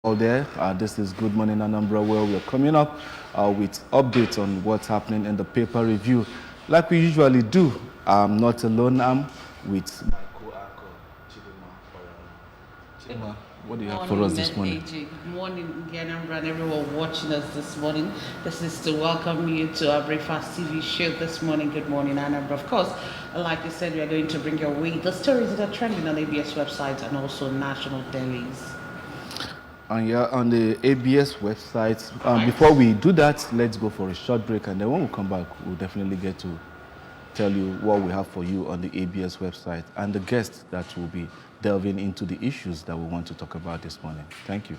All there. This is Good Morning Anambra, where we are coming up with updates on what's happening in the paper review. Like we usually do, I'm not alone. I'm with my co-anchor, Chidima. Chidima, what do you have for us this morning? AJ. Good morning, Anambra, and everyone watching us this morning. This is to welcome you to our Breakfast TV show this morning. Good morning, Anambra. Of course, like you said, we are going to bring your way the stories that are trending on ABS website and also national dailies. And yeah, on the ABS website. Right. Before we do that, let's go for a short break, and then when we come back, we'll definitely get to tell you what we have for you on the ABS website and the guests that will be delving into the issues that we want to talk about this morning. Thank you.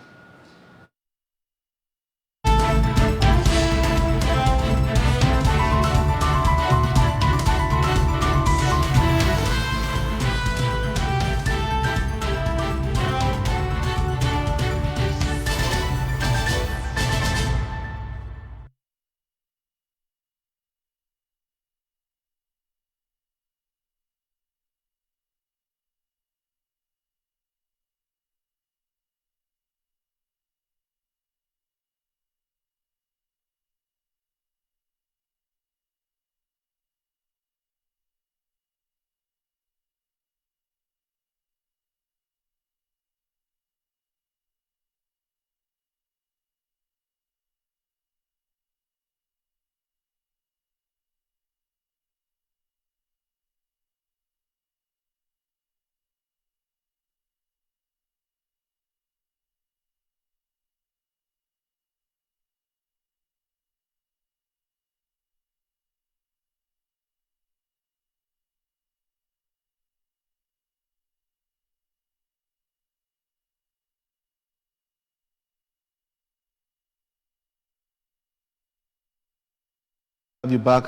Have you back.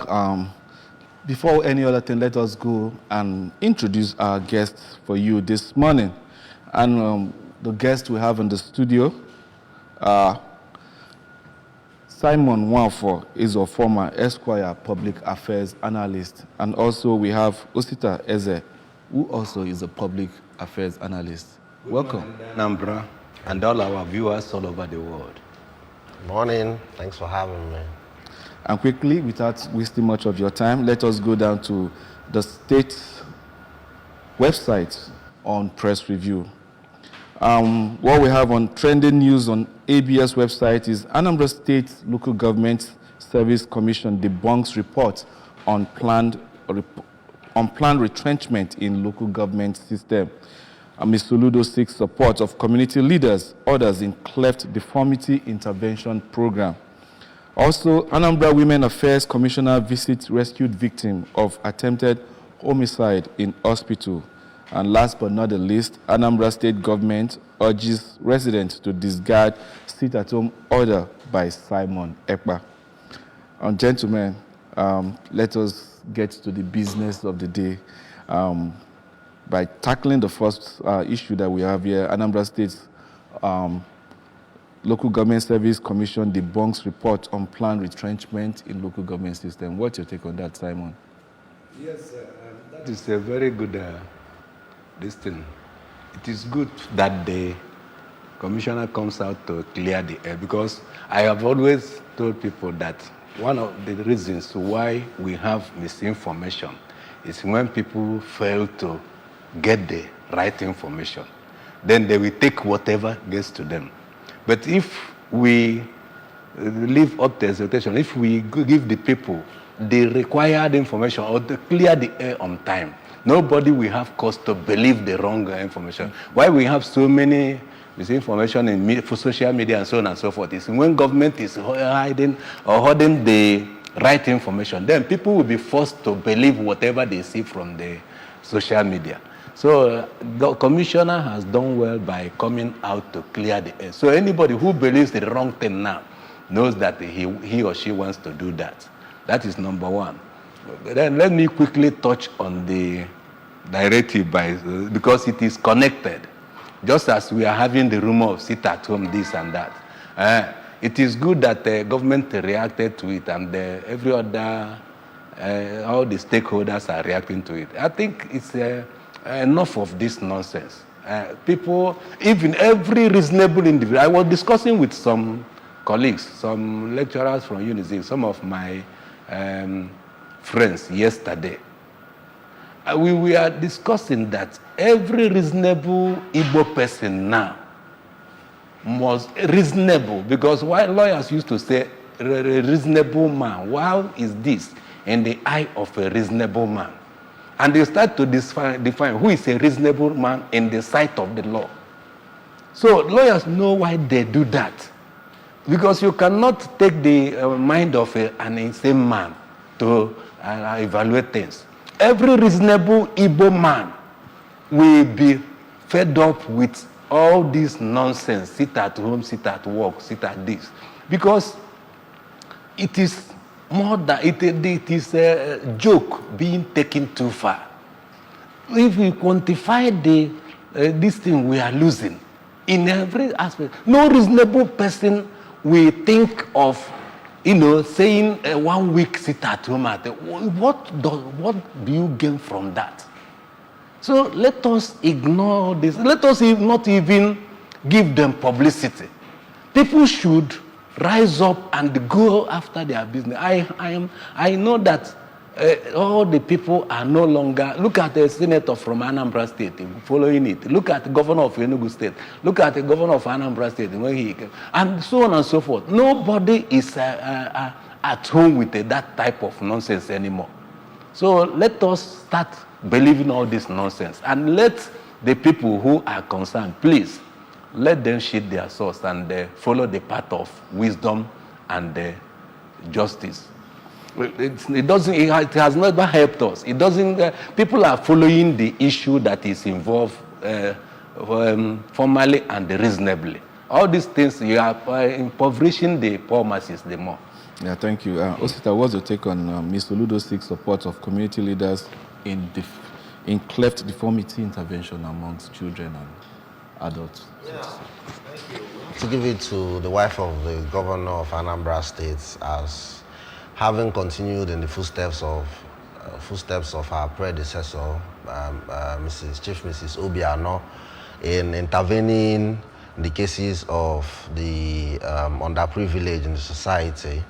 Before any other thing, let us go and introduce our guests for you this morning. And the guest we have in the studio, Simon Nwafor is a former Esquire public affairs analyst. And also we have Osita Eze, who also is a public affairs analyst. Welcome. Anambra and all our viewers all over the world. Morning. Thanks for having me. And quickly, without wasting much of your time, let us go down to the state website on press review. What we have on trending news on ABS website is Anambra State Local Government Service Commission debunks report on planned retrenchment in local government system. Ms. Soludo seeks support of community leaders, others in cleft deformity intervention program. Also, Anambra Women Affairs Commissioner visits rescued victim of attempted homicide in hospital. And last but not the least, Anambra State government urges residents to discard sit-at-home order by Simon Ekpa. Gentlemen, let us get to the business of the day by tackling the first issue that we have here. Anambra State's Local Government Service Commission debunks report on planned retrenchment in local government system. What's your take on that, Simon? Yes, that is a very good this thing. It is good that the commissioner comes out to clear the air, because I have always told people that one of the reasons why we have misinformation is when people fail to get the right information. Then they will take whatever gets to them. But if we live up to expectation, if we give the people the required information or to clear the air on time, nobody will have cause to believe the wrong information. Why we have so many misinformation in for social media and so on and so forth is when government is hiding or holding the right information, then people will be forced to believe whatever they see from the social media. So the commissioner has done well by coming out to clear the air. So anybody who believes the wrong thing now knows that he or she wants to do that. That is number one. Then let me quickly touch on the directive because it is connected. Just as we are having the rumor of sit at home, this and that. It is good that the government reacted to it, and every other, all the stakeholders are reacting to it. I think it's enough of this nonsense. People, even every reasonable individual. I was discussing with some colleagues, some lecturers from UNIZIG, some of my friends yesterday. We were discussing that every reasonable Igbo person now must reasonable, because while lawyers used to say a reasonable man, how is this in the eye of a reasonable man? And they start to define who is a reasonable man in the sight of the law. So lawyers know why they do that. Because you cannot take the mind of an insane man to evaluate things. Every reasonable Igbo man will be fed up with all this nonsense, sit at home, sit at work, sit at this. Because it is more than, it is a joke being taken too far. If we quantify this thing we are losing in every aspect, no reasonable person will think of, saying 1 week sit at home. What do you gain from that? So let us ignore this. Let us not even give them publicity. People should rise up and go after their business. I know that all the people are no longer. Look at the senator from Anambra State following it. Look at the governor of Enugu State. Look at the governor of Anambra State when he came, and so on and so forth. Nobody is at home with that type of nonsense anymore. So let us start believing all this nonsense, and let the people who are concerned, please, let them sheath their swords and follow the path of wisdom and justice. It has never helped us. It doesn't. People are following the issue that is involved formally and reasonably. All these things, you are impoverishing the poor masses the more. Yeah, thank you. Osita, what's your take on Ms. Soludo's seeks support of community leaders in cleft deformity intervention amongst children and adults? Yeah, thank you. To give it to the wife of the governor of Anambra State, as having continued in the footsteps of her predecessor, Mrs. Obiano, in intervening in the cases of the underprivileged in the society.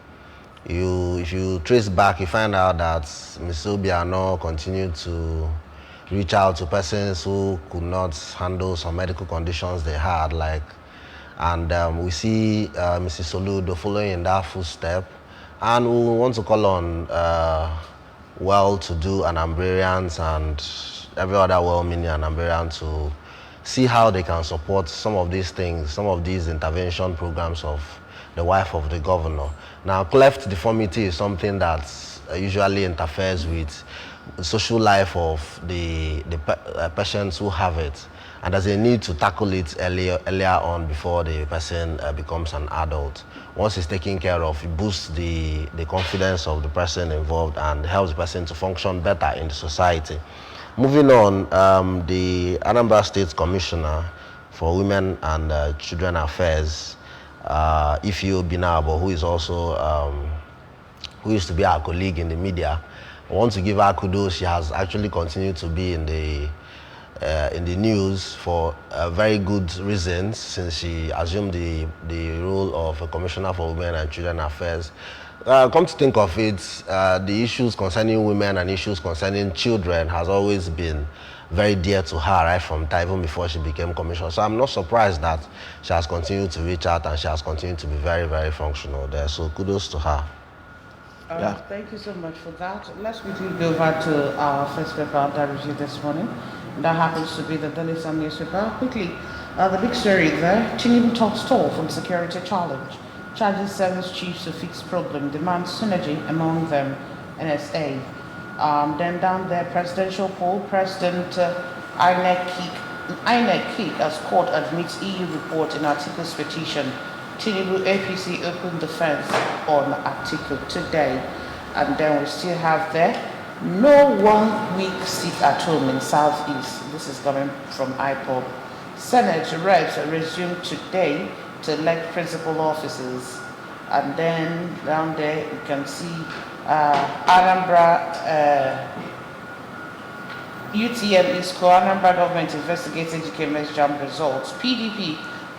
If you trace back, you find out that Mrs. Obiano continued to reach out to persons who could not handle some medical conditions they had, and we see Mrs. Soludo following in that footstep, and we want to call on well-to-do Anambrarians and every other well-meaning Anambrarian to see how they can support some of these things, some of these intervention programs of the wife of the governor. Now, cleft deformity is something that usually interferes with the social life of the patients who have it, and there's a need to tackle it earlier on before the person becomes an adult. Once it's taken care of, it boosts the confidence of the person involved and helps the person to function better in the society. Moving on, the Anambra State Commissioner for Women and Children Affairs, Ifeanyi Obiabo, who is also who used to be our colleague in the media, I want to give her kudos. She has actually continued to be in the news for very good reasons since she assumed the role of a Commissioner for Women and Children Affairs. Come to think of it, the issues concerning women and issues concerning children has always been very dear to her right from time, even before she became commissioner. So I'm not surprised that she has continued to reach out and she has continued to be very, very functional there. So kudos to her. Yeah. Thank you so much for that. Let's quickly go over to our first paper under review this morning. That happens to be the Daily Sun newspaper. Quickly, the big story there, Tinubu talks tall from security challenge. Charges service chiefs to fix problem, demands synergy among them, NSA. Then down there, presidential poll, President INEC kick as court admits EU report in Article's petition. Tinubu APC opened the fence on Article today. And then we still have there, no 1 week sit at home in Southeast. This is coming from IPOB. Senate reps resume today to elect principal officers. And then down there you can see Anambra UTM ISCO, Anambra government investigates GKMS jam results. PDP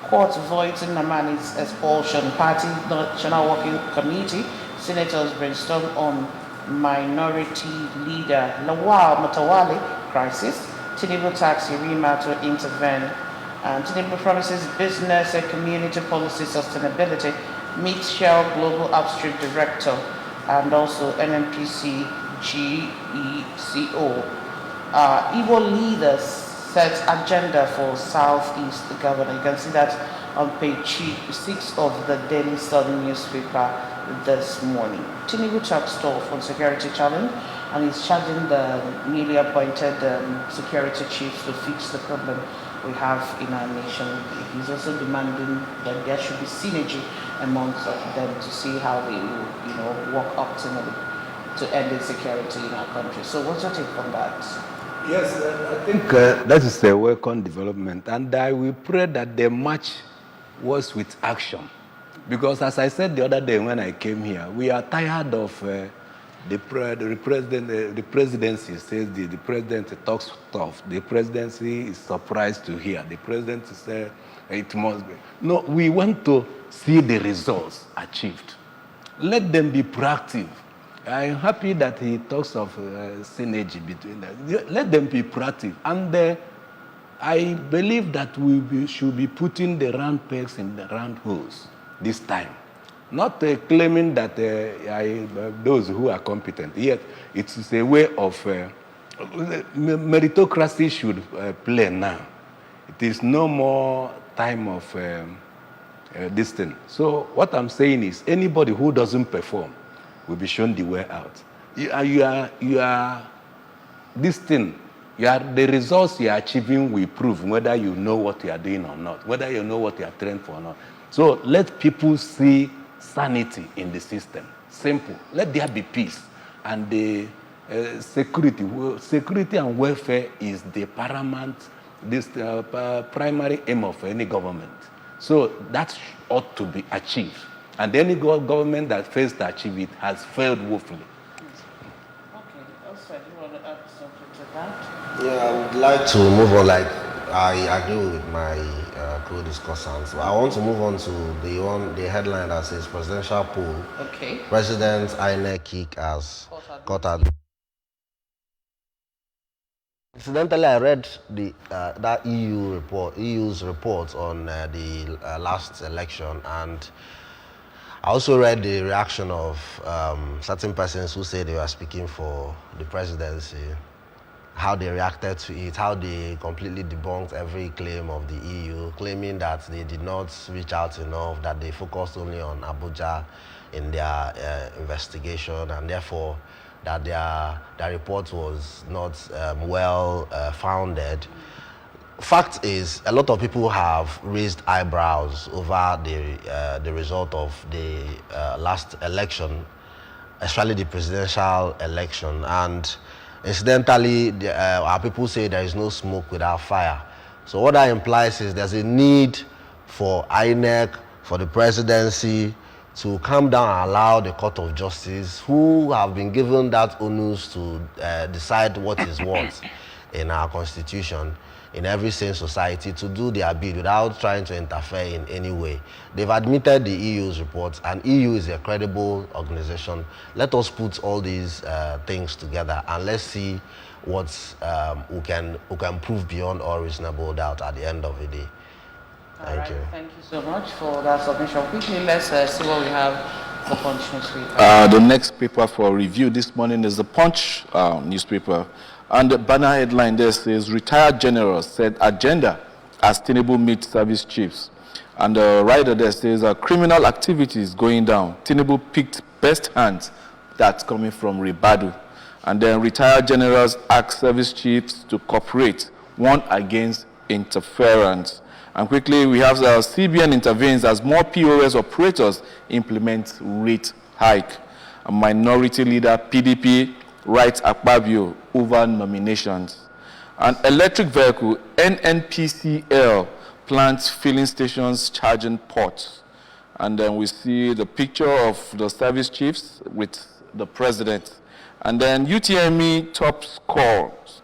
court voids Nnamani's expulsion. Party National Working Committee, senators brainstorm on minority leader. Lawal Mutawali crisis. Tinubu tax Yerima to intervene. And Tinubu promises business and community policy sustainability. Meets Shell Global Upstream Director and also NNPC GECO. Igbo leaders set agenda for Southeast Governor. You can see that on page 6 of the Daily Sun newspaper this morning. Tinubu talks tough on security challenge and is charging the newly appointed security chiefs to fix the problem we have in our nation. He's also demanding that there should be synergy amongst them to see how they will, work optimally to end insecurity in our country. So what's your take on that? Yes, I think that is a welcome development, and I will pray that the match was with action. Because as I said the other day when I came here, we are tired of the presidency says the president talks tough. The presidency is surprised to hear. The president says it must be. No, we want to see the results achieved. Let them be proactive. I'm happy that he talks of synergy between them. Let them be proactive. And I believe that we should be putting the round pegs in the round holes this time. Not claiming that those who are competent. Yet it is a way of meritocracy should play now. It is no more time of this thing. So what I'm saying is anybody who doesn't perform will be shown the way out. You are this thing. The results you are achieving will prove whether you know what you are doing or not, whether you know what you are trained for or not. So let people see sanity in the system. Simple. Let there be peace. And the security and welfare is the paramount, primary aim of any government. So that ought to be achieved. And any government that fails to achieve it has failed woefully. Okay, also, do you want to add something to that? Yeah, I would like to move on. I agree with my co-discussants. I want to move on to the headline that says presidential poll. Okay. President INEC kick as caught. Incidentally, I read that EU's report on the last election, and I also read the reaction of certain persons who say they were speaking for the presidency, how they reacted to it, how they completely debunked every claim of the EU, claiming that they did not reach out enough, that they focused only on Abuja in their investigation, and therefore that their report was not well founded. Fact is, a lot of people have raised eyebrows over the result of the last election, especially the presidential election. And incidentally, our people say there is no smoke without fire. So what that implies is there's a need for INEC, for the presidency, to calm down and allow the Court of Justice, who have been given that onus to decide what is what in our constitution, in every sane society, to do their bid without trying to interfere in any way. They've admitted the EU's report, and EU is a credible organization. Let us put all these things together and let's see what we can prove beyond all reasonable doubt at the end of the day. Thank you. Thank you so much for that submission. Quickly, let's see what we have for Punch newspaper. The next paper for review this morning is the Punch newspaper. And the banner headline there says, retired generals said agenda as Tinubu meets service chiefs. And the rider there says, criminal activities going down. Tinubu picked best hands. That's coming from Ribadu. And then retired generals ask service chiefs to cooperate, warn against interference. And quickly, we have CBN intervenes as more POS operators implement rate hike. A minority leader, PDP, writes Akpabio over nominations. An electric vehicle, NNPCL, plants filling stations, charging ports. And then we see the picture of the service chiefs with the president. And then UTME top scores.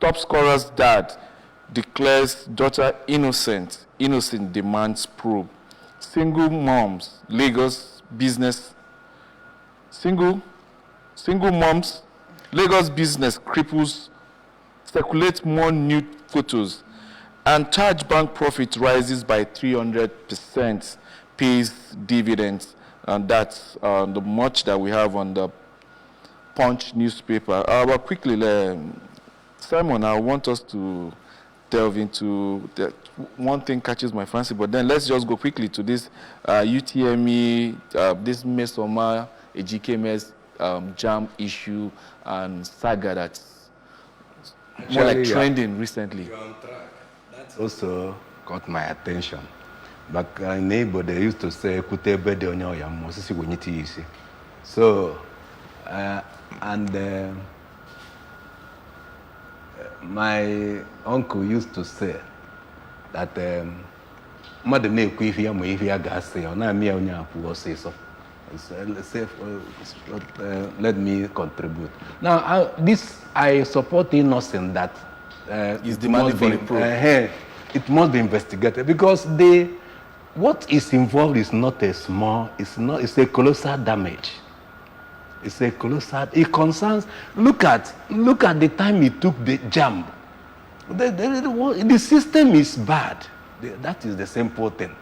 Top scorer's dad declares daughter innocent. Innocent demands probe. Single moms, Lagos business. Single moms, Lagos business cripples. Circulate more nude photos. And charge bank profit rises by 300%, pays dividends. And that's the much that we have on the Punch newspaper. But quickly, Simon, I want us to delve into one thing catches my fancy, but then let's just go quickly to this UTME, this Mesoma, GKMS jam issue and saga that's more like trending recently. You're on track. That's also caught my attention. But in neighbor, they used to say, "Kutebe de onyo ya mosisi wenyiti isi." So, my uncle used to say that mother ne kuifia mo ifia gase ona mi onya apu say so. Let me contribute. Now, this I support innocent that is demanding for a probe. It must be investigated because what is involved is not a small. It's a colossal damage. It's a colossal. It concerns. Look at the time it took the jump. The system is bad. That is the simple thing.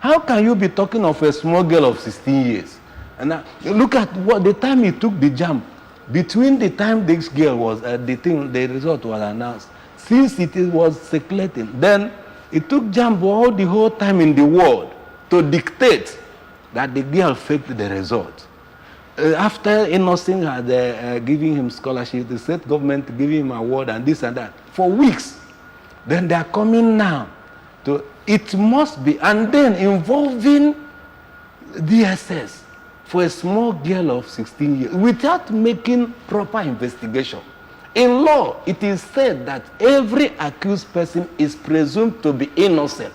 How can you be talking of a small girl of 16 years? And now, look at what the time it took the jump. Between the time this girl was the result was announced, since it was circulating, then it took jump the whole time in the world to dictate that the girl faked the result. After Innocent had giving him scholarship, the state government giving him award and this and that for weeks. Then they are coming now to it must be, and then involving DSS for a small girl of 16 years without making proper investigation. In law, it is said that every accused person is presumed to be innocent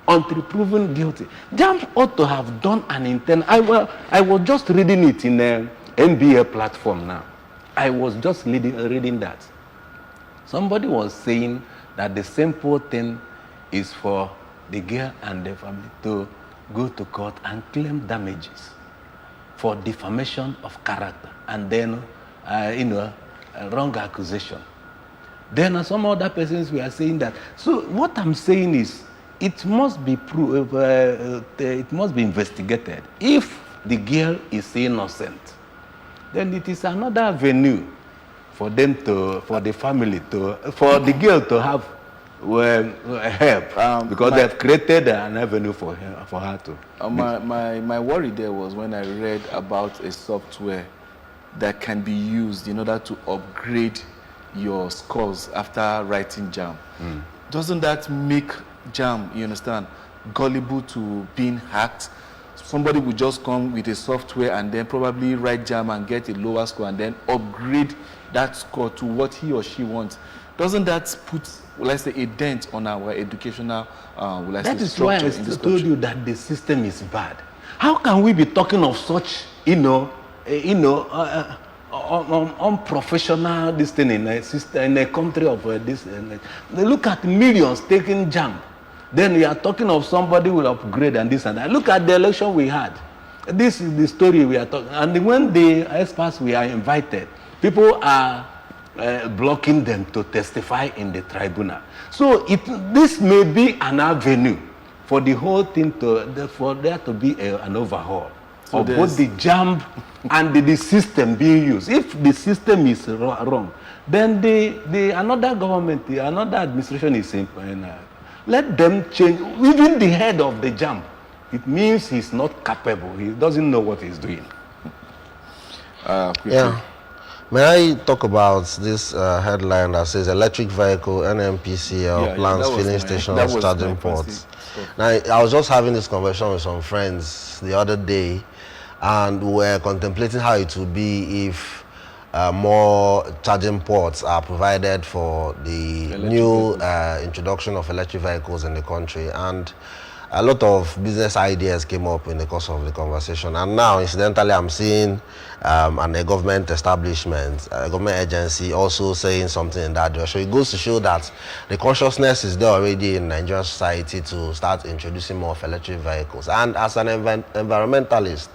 until proven guilty. JAMB ought to have done an intent. I was just reading it in the NBA platform now. I was just reading that. Somebody was saying that the simple thing is for the girl and the family to go to court and claim damages for defamation of character and then, wrong accusation. Then some other persons were saying that. So what I'm saying is, it must be it must be investigated. If the girl is innocent, then it is another avenue for them for the family for the girl to have help because they've created an avenue for her to. My worry there was when I read about a software that can be used in order to upgrade your scores after writing JAMB. Doesn't that make JAMB, you understand, gullible to being hacked? Somebody would just come with a software and then probably write JAMB and get a lower score and then upgrade that score to what he or she wants. Doesn't that put, let's say, a dent on our educational that is why I told you that the system is bad. How can we be talking of such, unprofessional this thing in a system, in a country of this? They look at millions taking JAMB. Then we are talking of somebody will upgrade and this and that. Look at the election we had. This is the story we are talking. And when the experts we are invited, people are blocking them to testify in the tribunal. So this may be an avenue for the whole thing for there to be an overhaul of both the JAMB and the system being used. If the system is wrong, then another government, another administration is let them change. Even the head of the JAMB, it means he's not capable. He doesn't know what he's doing. Yeah. May I talk about this headline that says electric vehicle NNPCL plans filling stations, charging ports. Now, I was just having this conversation with some friends the other day, and we were contemplating how it would be if more charging ports are provided for the new introduction of electric vehicles in the country. And a lot of business ideas came up in the course of the conversation. And now, incidentally, I'm seeing a government establishment, a government agency also saying something in that direction. It goes to show that the consciousness is there already in Nigerian society to start introducing more of electric vehicles. And as an environmentalist,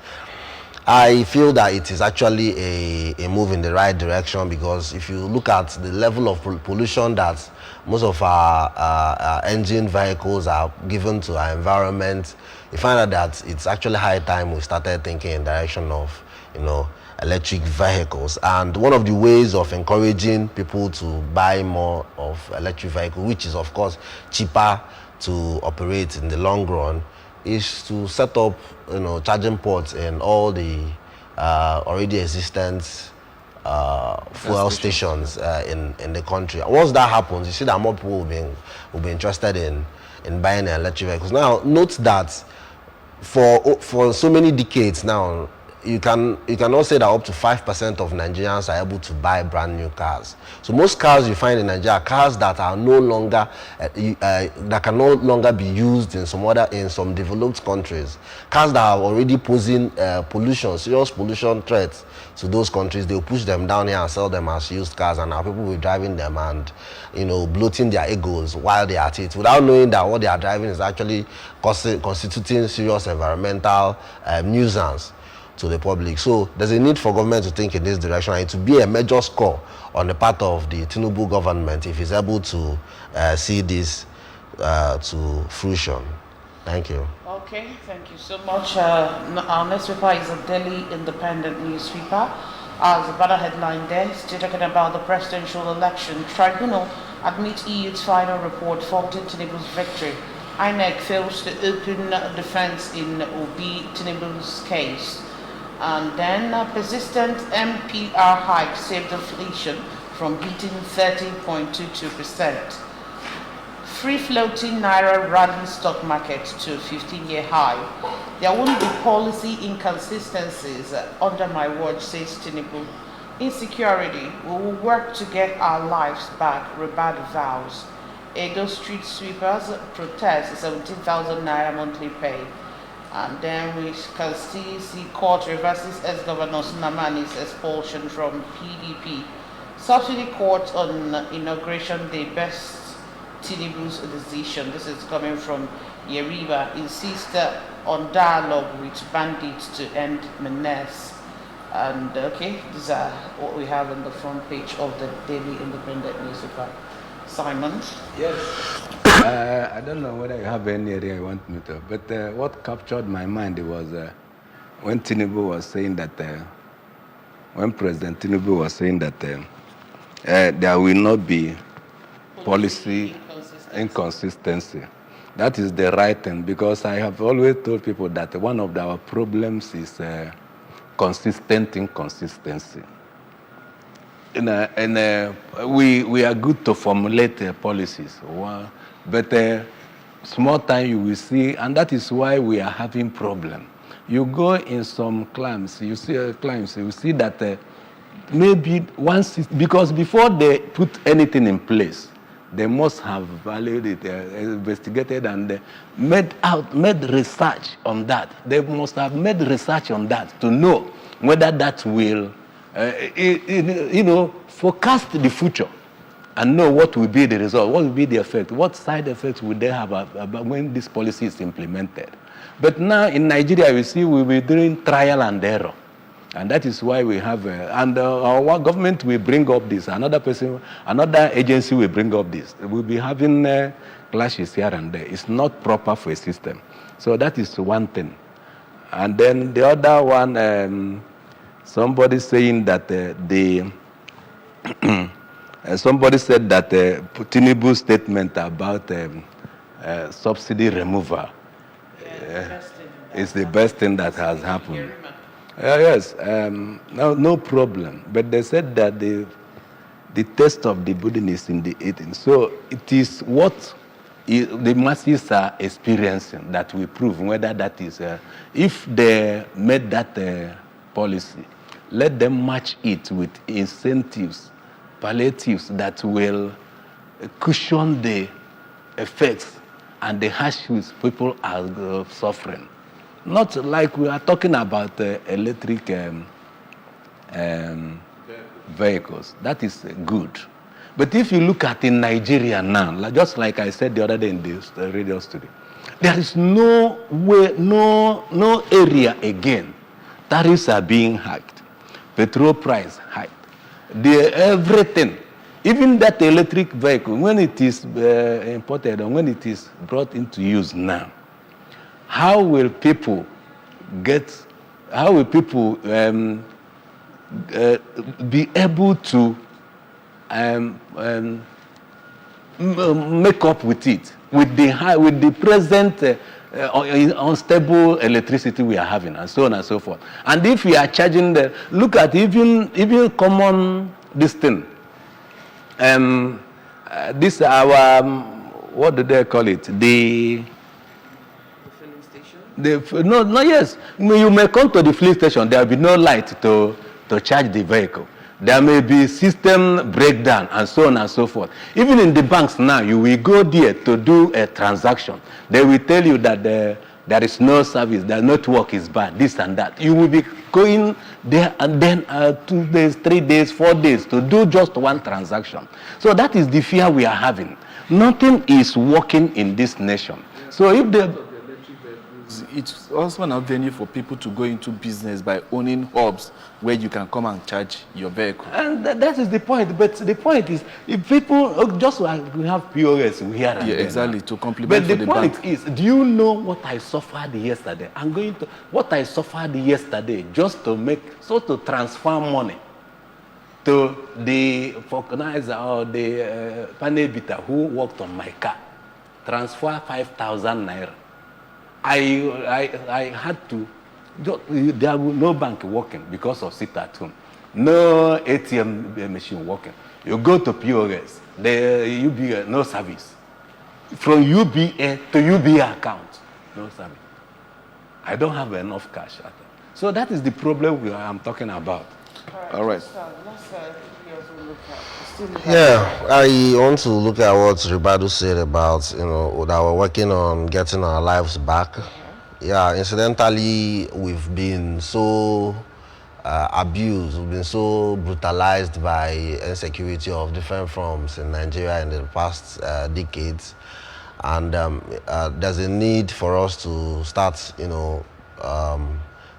I feel that it is actually a move in the right direction, because if you look at the level of pollution that most of our engine vehicles are given to our environment, you find out that it's actually high time we started thinking in direction of, electric vehicles. And one of the ways of encouraging people to buy more of electric vehicles, which is of course cheaper to operate in the long run, is to set up, charging ports in all the already existent fuel stations in the country. And once that happens, you see that more people will be interested in buying electric vehicles. Now, note that for so many decades now, you cannot say that up to 5% of Nigerians are able to buy brand new cars. So most cars you find in Nigeria are cars that are no longer that can no longer be used in some developed countries. Cars that are already posing serious pollution threats to those countries. They'll push them down here and sell them as used cars, and our people will be driving them and bloating their egos while they are at it, without knowing that what they are driving is actually constituting serious environmental nuisance to the public. So there's a need for government to think in this direction, and to be a major score on the part of the Tinubu government if it's able to see this to fruition. Thank you. Okay, thank you so much. Our next paper is a Delhi Independent newspaper. As a banner headline there, still talking about the presidential election. Tribunal admits EU's final report faulting Tinubu's victory. INEC fails to open defense in Obi Tinubu's case. And then persistent MPR hike saved inflation from hitting 30.22%. Free-floating Naira rally stock market to 15-year high. There won't be policy inconsistencies under my watch, says Tinubu. Insecurity, we will work to get our lives back, Rebad vows. Edo street sweepers protest 17,000 Naira monthly pay. And then we can still see court reverses ex-governor Namani's expulsion from PDP. Subsidy court on inauguration day best Tinubu's decision. This is coming from Yeriba. Insists on dialogue with bandits to end menace. And okay, these are what we have on the front page of the Daily Independent newspaper. Simon? Yes. I don't know whether you have any area you want me to, but what captured my mind was when Tinubu was saying that, when President Tinubu was saying that there will not be policy inconsistency. That is the right thing, because I have always told people that one of our problems is consistent inconsistency. We are good to formulate policies, but small time you will see, and that is why we are having problem. You go in some climes, you see you see that maybe once, because before they put anything in place, they must have valued it, investigated, and made research on that. They must have made research on that to know whether that will, forecast the future and know what will be the result, what will be the effect, what side effects will they have when this policy is implemented. But now in Nigeria, we see we'll be doing trial and error. And that is why we have, our government will bring up this, another agency will bring up this. We'll be having clashes here and there. It's not proper for a system. So that is one thing. And then the other one, somebody saying that somebody said that Tinubu's statement about subsidy removal is the best thing that has happened. Yes, no problem. But they said that the taste of the pudding is in the eating. So it is what the masses are experiencing that we prove whether that is, if they made that policy, let them match it with incentives, palliatives that will cushion the effects and the hardships people are suffering. Not like we are talking about electric vehicles. That is good. But if you look at in Nigeria now, just like I said the other day in this radio studio, there is no way, no area again. Tariffs are being hiked. Petrol price hiked. Everything. Even that electric vehicle, when it is imported and when it is brought into use now, how will people be able to make up with it, with the present unstable electricity we are having, and so on and so forth. And if we are charging look at even common this thing. This our what do they call it? The filling station. No, yes. You may come to the filling station. There will be no light to charge the vehicle. There may be system breakdown and so on and so forth. Even in the banks now, you will go there to do a transaction. They will tell you that there is no service, the network is bad, this and that. You will be going there and then 2 days, 3 days, 4 days to do just one transaction. So that is the fear we are having. Nothing is working in this nation. So if it's also an avenue for people to go into business by owning hubs where you can come and charge your vehicle. And that is the point. But the point is, if people, just like we have POS here and there. Exactly, to complement But the point bank. is, do you know what I suffered yesterday? What I suffered yesterday just to transfer money to the vulcanizer or the panel beater who worked on my car. Transfer 5,000 naira. I had to, there was no bank working because of sit at home. No ATM machine working. You go to POS, the UBA, no service. From UBA to UBA account, no service. I don't have enough cash. So that is the problem I'm talking about. All right. So let's look at. Yeah, I want to look at what Ribadu said about, that we're working on getting our lives back. Yeah, incidentally, we've been so abused, we've been so brutalized by insecurity of different forms in Nigeria in the past decades. And there's a need for us to start,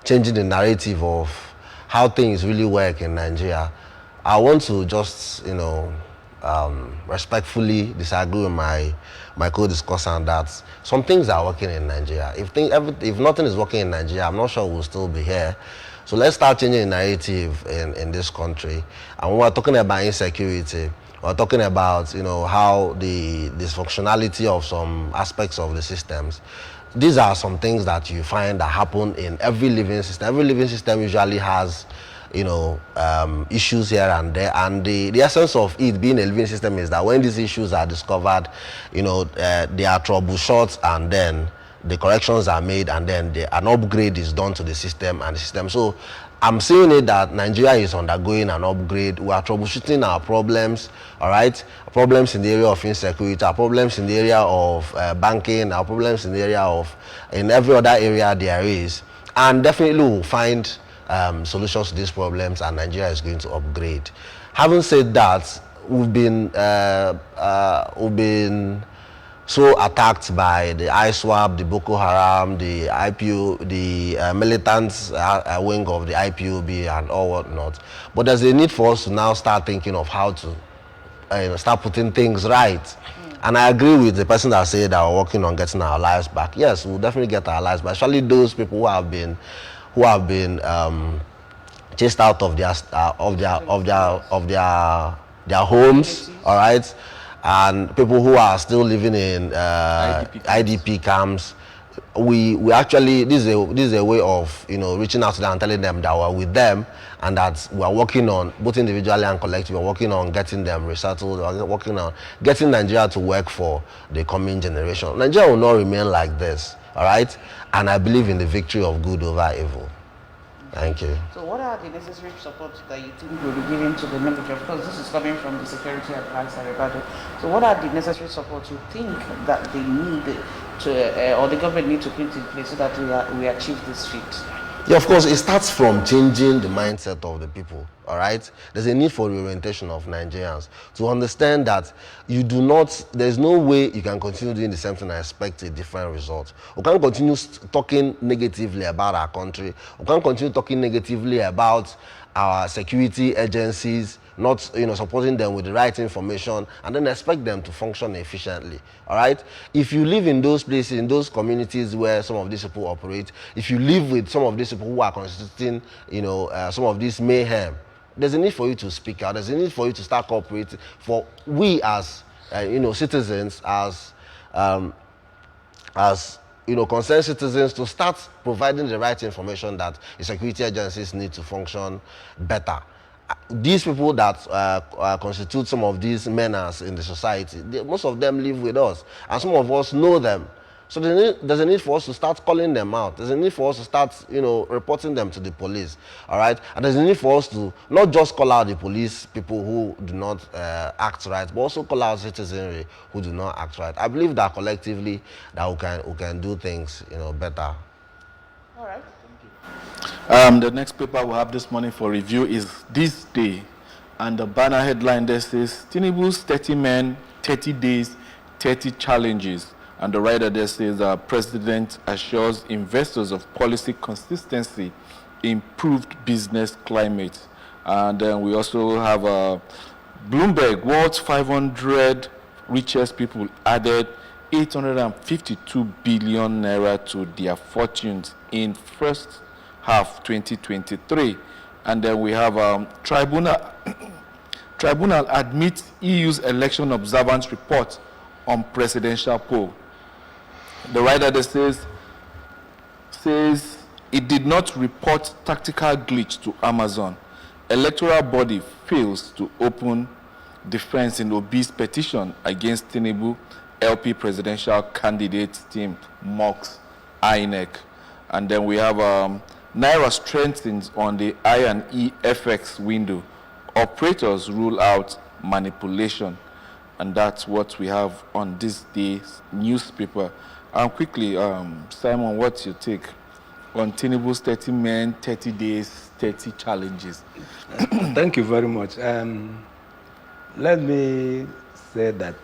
changing the narrative of how things really work in Nigeria. I want to just, respectfully disagree with my co-discussant that some things are working in Nigeria. If nothing is working in Nigeria, I'm not sure we'll still be here. So let's start changing the narrative in this country. And when we're talking about insecurity, we're talking about, how the dysfunctionality of some aspects of the systems. These are some things that you find that happen in every living system. Every living system usually has issues here and there, and the essence of it being a living system is that when these issues are discovered, they are troubleshot, and then the corrections are made, and then an upgrade is done to the system and the system. So I'm seeing it that Nigeria is undergoing an upgrade. We are troubleshooting our problems, all right? Problems in the area of insecurity, our problems in the area of banking, our problems in the area of, in every other area there is. And definitely we'll find solutions to these problems, and Nigeria is going to upgrade. Having said that, we've been so attacked by the ISWAP, the Boko Haram, the IPO, the militant wing of the IPOB and all whatnot. But there's a need for us to now start thinking of how to start putting things right. And I agree with the person that said that we're working on getting our lives back. Yes, we'll definitely get our lives back, especially those people who have been chased out of their homes, all right, and people who are still living in IDP camps. We actually, this is a way of reaching out to them and telling them that we're with them, and that we are working on, both individually and collectively, we're working on getting them resettled, we're working on getting Nigeria to work for the coming generation. Nigeria will not remain like this, all right? And I believe in the victory of good over evil. Thank you. So what are the necessary supports that you think will be given to the military? Of course, this is coming from the security advisor about it. So what are the necessary supports you think that they need to, or the government need to put in place so that we achieve this feat? Yeah, of course, it starts from changing the mindset of the people, all right? There's a need for reorientation of Nigerians to understand that there's no way you can continue doing the same thing and expect a different result. We can't continue talking negatively about our country. We can't continue talking negatively about our security agencies, not supporting them with the right information, and then expect them to function efficiently. All right? If you live in those places, in those communities where some of these people operate, if you live with some of these people who are constituting, some of this mayhem, there's a need for you to speak out. There's a need for you to start cooperating. For we as citizens, as concerned citizens, to start providing the right information that the security agencies need to function better. These people that constitute some of these menace in the society, most of them live with us, and some of us know them. So there's a need for us to start calling them out. There's a need for us to start, reporting them to the police, all right? And there's a need for us to not just call out the police people who do not act right, but also call out citizenry who do not act right. I believe that collectively that we can do things, better. All right. The next paper we have this morning for review is This Day, and the banner headline there says Tinubu's 30 men, 30 days, 30 challenges. And the writer there says President assures investors of policy consistency, improved business climate. And then we also have Bloomberg, world's 500 richest people added 852 billion naira to their fortunes in first half 2023. And then we have Tribunal admits EU's election observance report on presidential poll. The writer that says it did not report tactical glitch to Amazon. Electoral body fails to open defense in Obi's petition against Tinubu. LP presidential candidate team mocks INEC. And then we have Naira strengthens on the I&E FX window. Operators rule out manipulation. And that's what we have on this day's newspaper. Quickly, Simon, what's your take on Tinubu's 30 men, 30 days, 30 challenges? Thank you very much. Let me say that,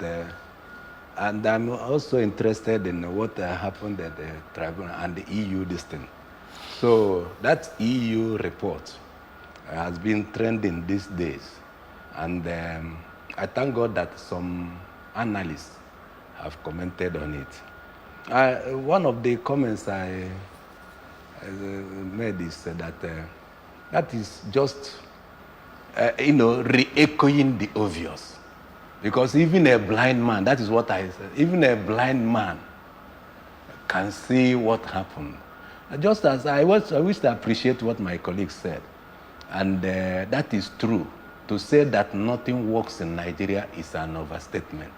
and I'm also interested in what happened at the tribunal and the EU this thing. So that EU report has been trending these days, and I thank God that some analysts have commented on it. One of the comments I made is that that is just, re-echoing the obvious. Because even a blind man, that is what I said, even a blind man can see what happened. Just as I wish to appreciate what my colleague said. And that is true. To say that nothing works in Nigeria is an overstatement.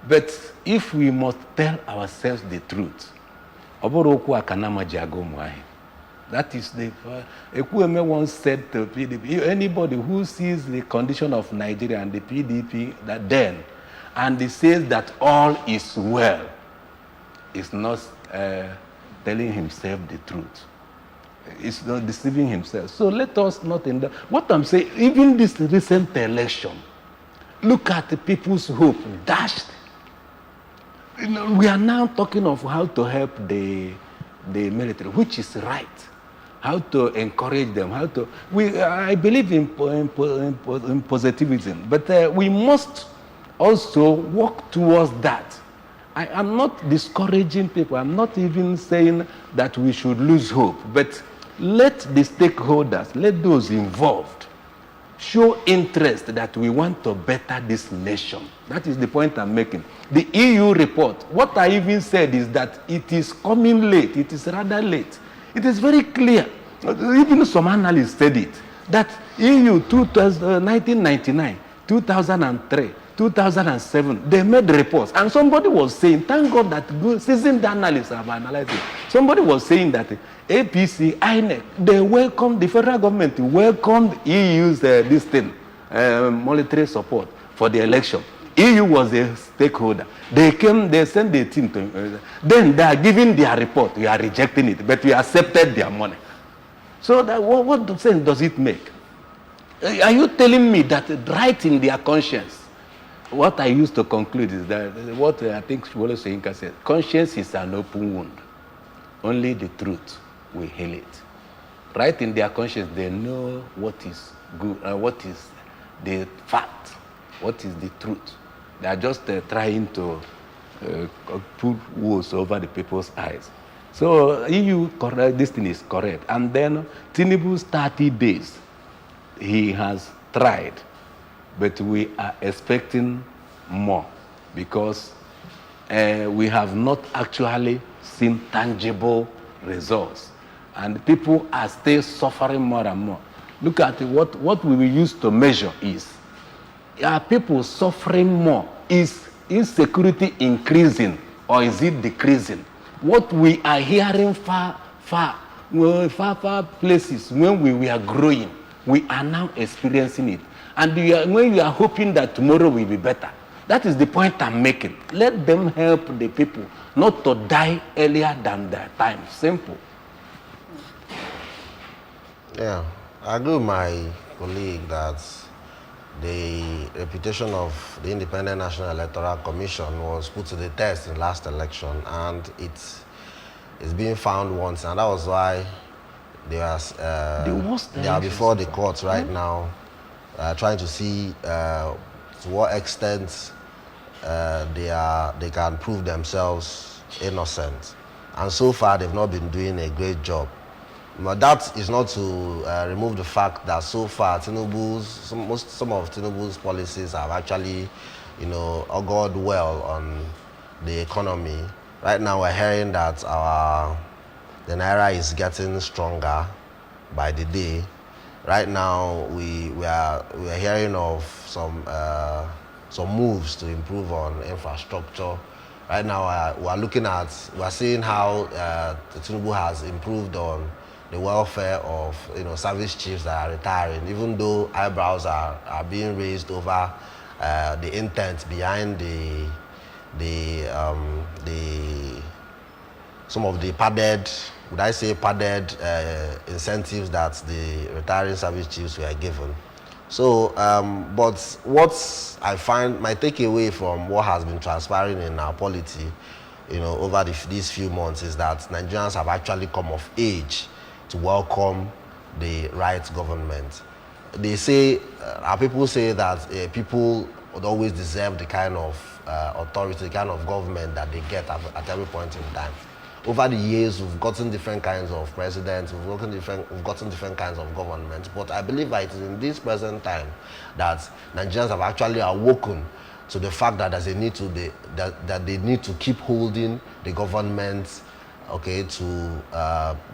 But if we must tell ourselves the truth, that is the Ekwueme once said to PDP, anybody who sees the condition of Nigeria and the PDP and he says that all is well, is not telling himself the truth. It's not deceiving himself. So let us not what I'm saying, even this recent election, look at the people's hope dashed. We are now talking of how to help the military, which is right. How to encourage them, I believe in positivism, but we must also work towards that. I am not discouraging people. I'm not even saying that we should lose hope, but let the stakeholders, let those involved show interest that we want to better this nation. That is the point I'm making. The EU report, what I even said is that it is coming late. It is rather late. It is very clear. Even some analysts said it, that EU 1999, 2003, 2007, they made reports. And somebody was saying, thank God that seasoned analysts have analyzed it. Somebody was saying that APC, INEC, they welcomed, the federal government welcomed EU's this thing, military support for the election. EU was a stakeholder. They came, they sent the team to, then they are giving their report. We are rejecting it, but we accepted their money. So that, what sense does it make? Are you telling me that right in their conscience? What I used to conclude is that what I think Wole Soyinka said, conscience is an open wound. Only the truth will heal it. Right in their conscience, they know what is good, what is the fact, what is the truth. They are just trying to put walls over the people's eyes. So EU, this thing is correct. And then Tinubu's 30 days, he has tried, but we are expecting more because we have not actually seen tangible results. And people are still suffering more and more. Look at what we will use to measure is, are people suffering more? Is insecurity increasing or is it decreasing? What we are hearing far places when we were growing, we are now experiencing it. And when you are hoping that tomorrow will be better, that is the point I'm making. Let them help the people not to die earlier than their time. Simple. Yeah, I agree with my colleague that the reputation of the Independent National Electoral Commission was put to the test in the last election, and it's being found once, and that was why they are before the courts right now, trying to see to what extent they can prove themselves innocent, and so far they've not been doing a great job. But that is not to remove the fact that so far some of Tinubu's policies have actually, augured well on the economy. Right now we're hearing that the Naira is getting stronger by the day. Right now we're hearing of some moves to improve on infrastructure. Right now we're seeing how Tinubu has improved on the welfare of service chiefs that are retiring, even though eyebrows are being raised over the intent behind some of the padded incentives that the retiring service chiefs were given. So, but what I find, my takeaway from what has been transpiring in our polity, over these few months is that Nigerians have actually come of age to welcome the right government. They say, our people say that people would always deserve the kind of authority, the kind of government that they get at every point in time. Over the years, we've gotten different kinds of presidents, we've gotten different kinds of governments, but I believe that it is in this present time that Nigerians have actually awoken to the fact that they need to keep holding the government to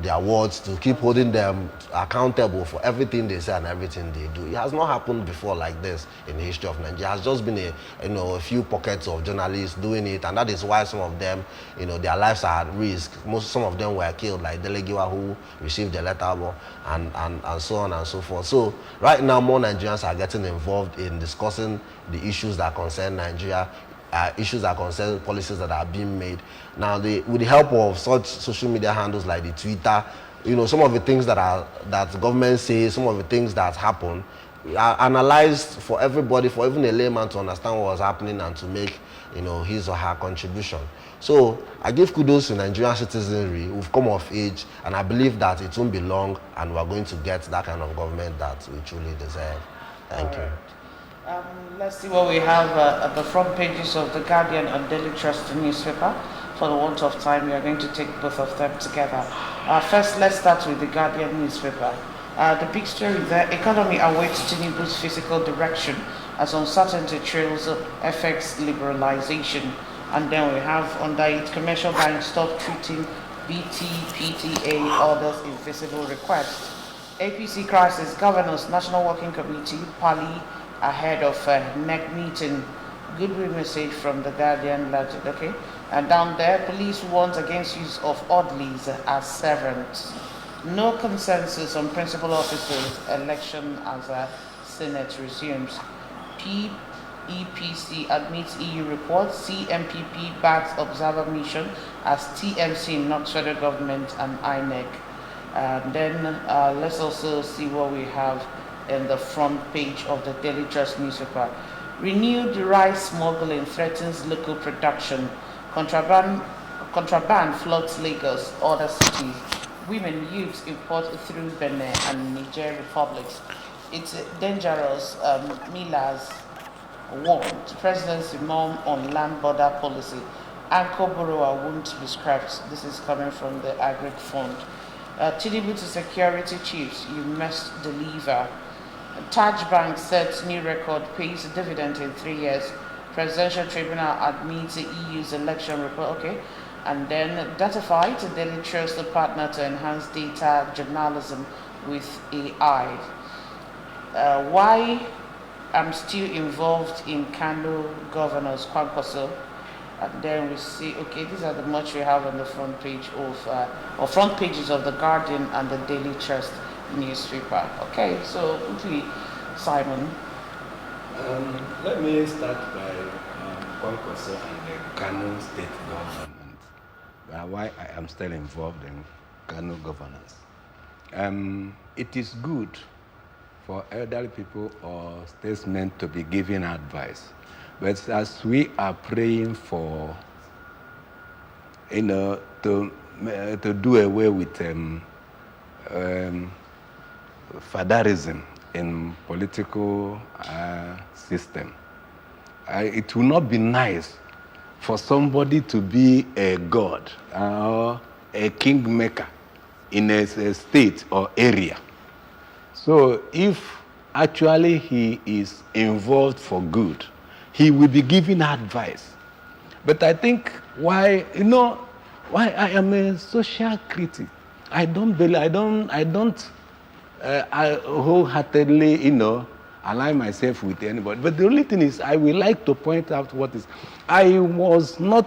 their words, to keep holding them accountable for everything they say and everything they do. It has not happened before like this in the history of Nigeria. It has just been a few pockets of journalists doing it, and that is why some of them, their lives are at risk. Some of them were killed, like Delegiwa, who received the letter, and so on and so forth. So right now, more Nigerians are getting involved in discussing the issues that concern Nigeria, issues that concern policies that are being made. Now, with the help of such social media handles like the Twitter, some of the things that the government says, some of the things that happen, are analyzed for everybody, for even a layman to understand what was happening and to make, his or her contribution. So I give kudos to Nigerian citizenry who've come of age, and I believe that it won't be long, and we're going to get that kind of government that we truly deserve. Thank you. Let's see what we have at the front pages of the Guardian and Daily Trust newspaper. For the want of time, we are going to take both of them together. First, let's start with the Guardian newspaper. The big story there: economy awaits Tinubu's fiscal direction as uncertainty trails FX liberalization. And then we have under it, commercial banks stop treating BTPTA orders invisible request. APC crisis, Governors National Working Committee, Pali, ahead of NEC meeting. Goodwill message from the Guardian. Okay. And down there, police warns against use of orderlies as servants. No consensus on principal officers. Election as a Senate resumes. PEPC admits EU report. CMPP backs observer mission as TMC knocks federal government and INEC. Then let's also see what we have in the front page of the Daily Trust newspaper. Renewed rice smuggling threatens local production. Contraband floods Lagos, other cities. Women, youths import through Benin and Niger republics. It's dangerous, Milas warned. President's mom on land border policy. Anchor borrower won't be scrapped. This is coming from the Agric Fund. Tinubu to security chiefs, you must deliver. Taj Bank sets new record, pays dividend in 3 years. Presidential Tribunal admits the EU's election report. Okay. And then Datafy, a Daily Trust, a partner to enhance data journalism with AI. Why I'm still involved in Kano governors, Kwankwaso. And then we see, okay, these are the much we have on the front page of, or front pages of the Guardian and the Daily Trust newspaper. Okay, so quickly, Simon. Let me start by Kwankwaso and the Kano state government. Why I am still involved in Kano governance. It is good for elderly people or statesmen to be giving advice. But as we are praying for, to do away with fatherism in political system, it will not be nice for somebody to be a god or a kingmaker in a state or area. So if actually he is involved for good, he will be giving advice. But I think why I am a social critic. I wholeheartedly, align myself with anybody. But the only thing is, I will like to point out what is. I admire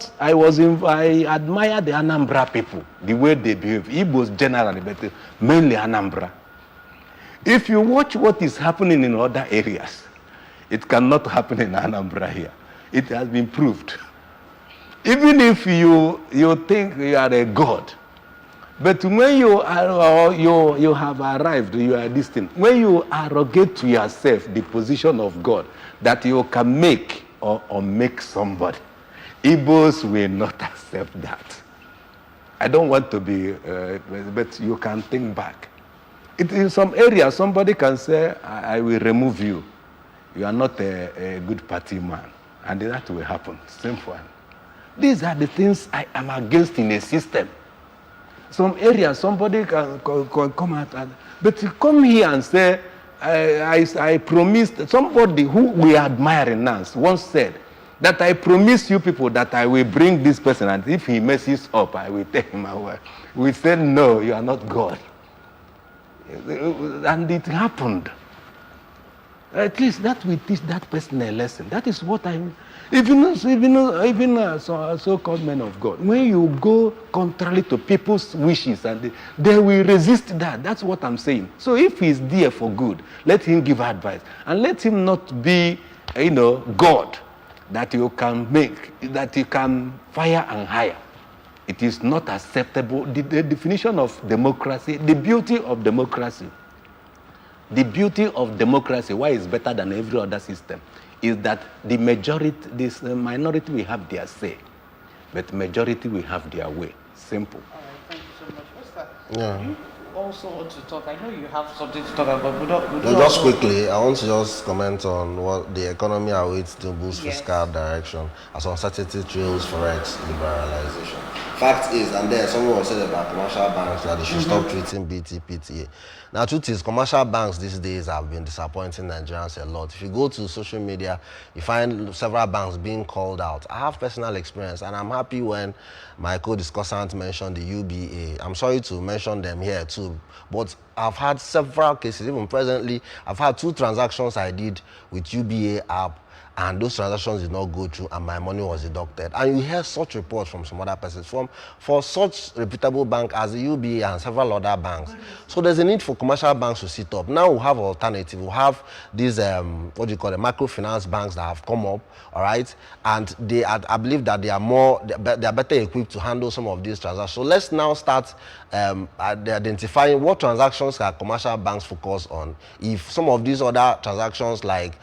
the Anambra people, the way they behave. Igbos generally, but mainly Anambra. If you watch what is happening in other areas, it cannot happen in Anambra here. It has been proved. Even if you think you are a god, but when you have arrived, you are distant. When you arrogate to yourself the position of God, that you can make or make somebody, Igbos will not accept that. I don't want to be, but you can think back. In some areas, somebody can say, I will remove you. You are not a good party man. And that will happen. Simple. These are the things I am against in a system. Some areas, somebody can come out, but you come here and say, I promised, somebody who we admire in us once said, that I promise you people that I will bring this person, and if he messes up, I will take him away. We said, no, you are not God. And it happened. At least that will teach that person a lesson. That is what even so-called men of God, when you go contrary to people's wishes, and they will resist that. That's what I'm saying. So if he's there for good, let him give advice. And let him not be, God that you can make, that you can fire and hire. It is not acceptable. The definition of democracy, the beauty of democracy, why it's better than every other system, is that the minority will have their say, but majority will have their way. Simple. All right, thank you so much. Oscar, Yeah. you also want to talk? I know you have something to talk about, but No, just quickly, I want to just comment on what the economy awaits to boost Yes. fiscal direction as uncertainty trails forex liberalization. Fact is, and then someone was said about commercial banks that they should stop treating BTPTA. Now, truth is, commercial banks these days have been disappointing Nigerians a lot. If you go to social media, you find several banks being called out. I have personal experience, and I'm happy when my co-discussant mentioned the UBA. I'm sorry to mention them here too, but I've had several cases. Even presently, I've had 2 transactions I did with UBA app, and those transactions did not go through and my money was deducted. And you hear such reports from some other persons, for such reputable bank as the UBA and several other banks. So there's a need for commercial banks to sit up. Now we have an alternative. We have these, microfinance banks that have come up, all right? And I believe that they are better equipped to handle some of these transactions. So let's now start identifying what transactions can commercial banks focus on. If some of these other transactions like,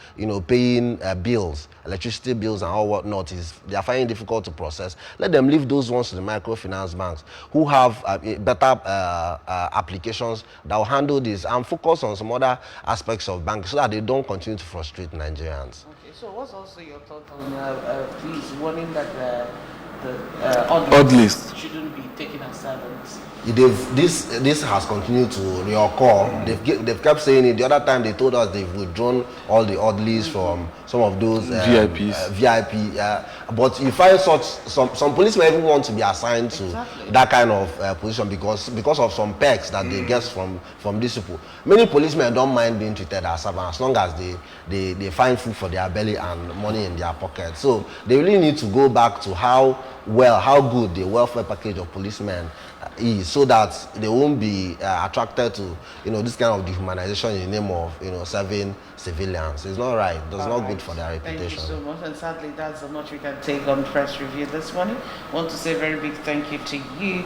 paying bills, electricity bills and all whatnot, they are finding it difficult to process, let them leave those ones to the microfinance banks who have better applications that will handle this and focus on some other aspects of banking so that they don't continue to frustrate Nigerians. Okay, so what's also your thought on please warning that the Odd list shouldn't be taken as servants? This has continued to reoccur. They've kept saying it. The other time they told us they've withdrawn all the oddlies from some of those VIPs. But you find some policemen even want to be assigned to that kind of position because of some perks that they get from these people. Many policemen don't mind being treated as servants as long as they find food for their belly and money in their pocket. So they really need to go back to how good the welfare package of policemen is, so that they won't be attracted to this kind of dehumanization in the name of serving civilians. It's not right. It's not good for their reputation. Thank you so much, and sadly that's how much we can take on press review this morning. I want to say a very big thank you to you,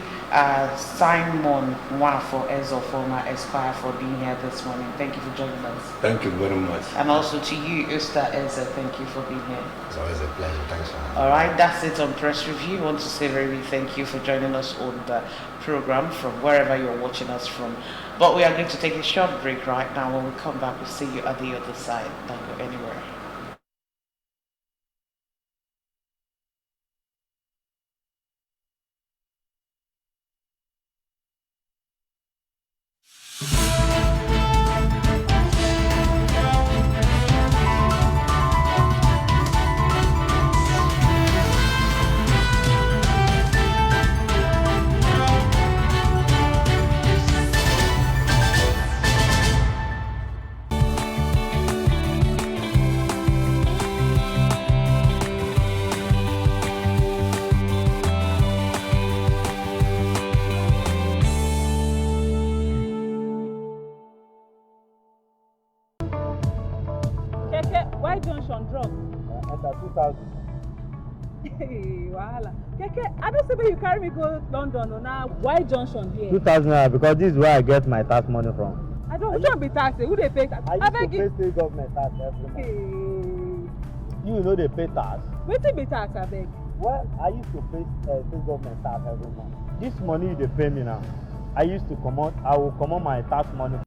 Simon Nwafo Ezo, former Esquire, for being here this morning. Thank you for joining us. Thank you very much. And also to you, Usta Ezo, thank you for being here. It's always a pleasure. Thanks for having me. All right, that's it on press review. I want to say a very big thank you for joining us on the program from wherever you're watching us from. But we are going to take a short break right now. When we come back, we'll see you at the other side. Don't go anywhere. Why junction drop? Enter 2000. Hey, wahala. Keke, I don't see where you carry me go London or now. Why junction here? 2000 naira because this is where I get my tax money from. I don't want to be taxed. Who they pay tax? I used to pay state government tax every month. Hey. You know they pay tax. Wetin be tax, abeg? Well, I used to pay state government tax every month. This money they pay me now. I will come on my tax money